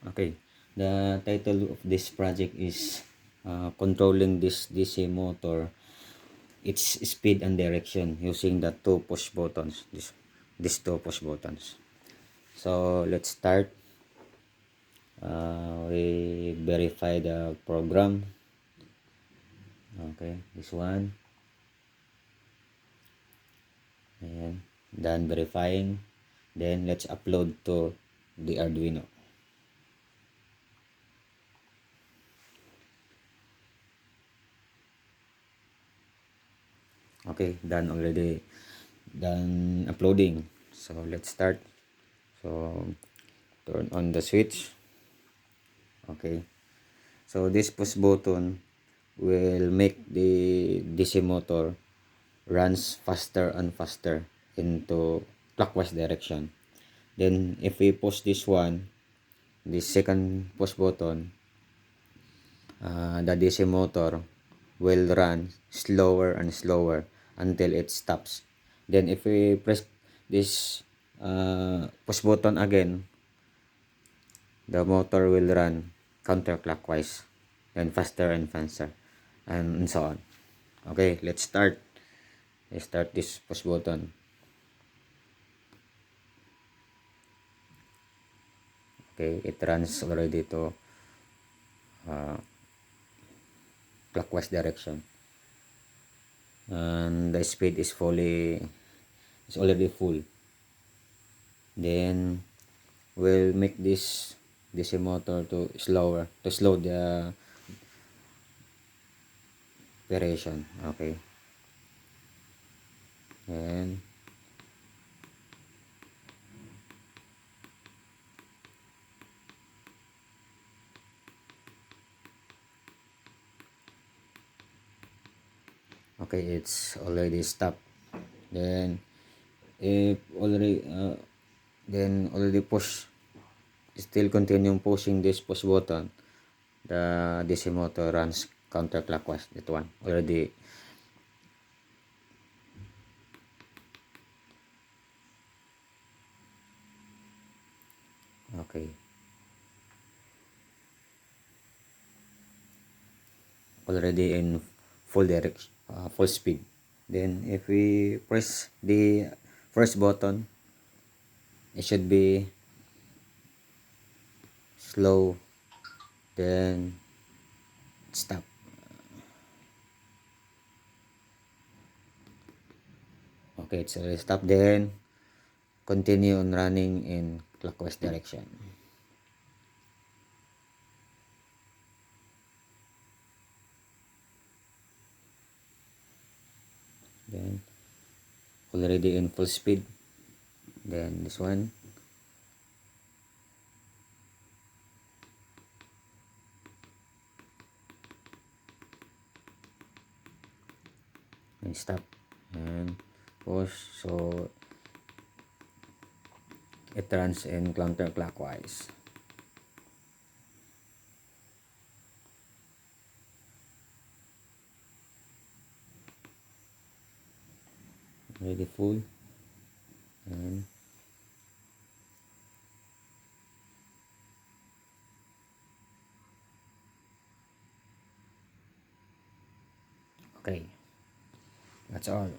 Okay, the title of this project is controlling this DC motor, its speed and direction using the two push buttons, these two push buttons. So let's start. We verify the program. Okay, this one. Ayan, done verifying. Then let's upload to the Arduino. Okay, done already. Done uploading. So let's start. So turn on the switch. Okay, so this push button will make the DC motor runs faster and faster into clockwise direction. Then if we push this one, the second push button, the DC motor will run slower and slower until it stops. Then if we press this push button again, the motor will run counterclockwise, then faster and faster, and so on. Okay, let's start. Let's start this push button. Okay, it runs already to clockwise direction, and the speed is already full. Then we'll make this DC motor to slow the variation. Okay, and okay, it's already stopped. Then if already push, still continue pushing this push button, the DC motor runs counterclockwise. That one already. Okay, already in full direction, full speed. Then if we press the first button, it should be slow, then stop. Okay, it's already stop. Then continue on running in clockwise direction. Then already in full speed. Then this one. And stop. And push. So it runs in counterclockwise. Already full. And okay, that's all.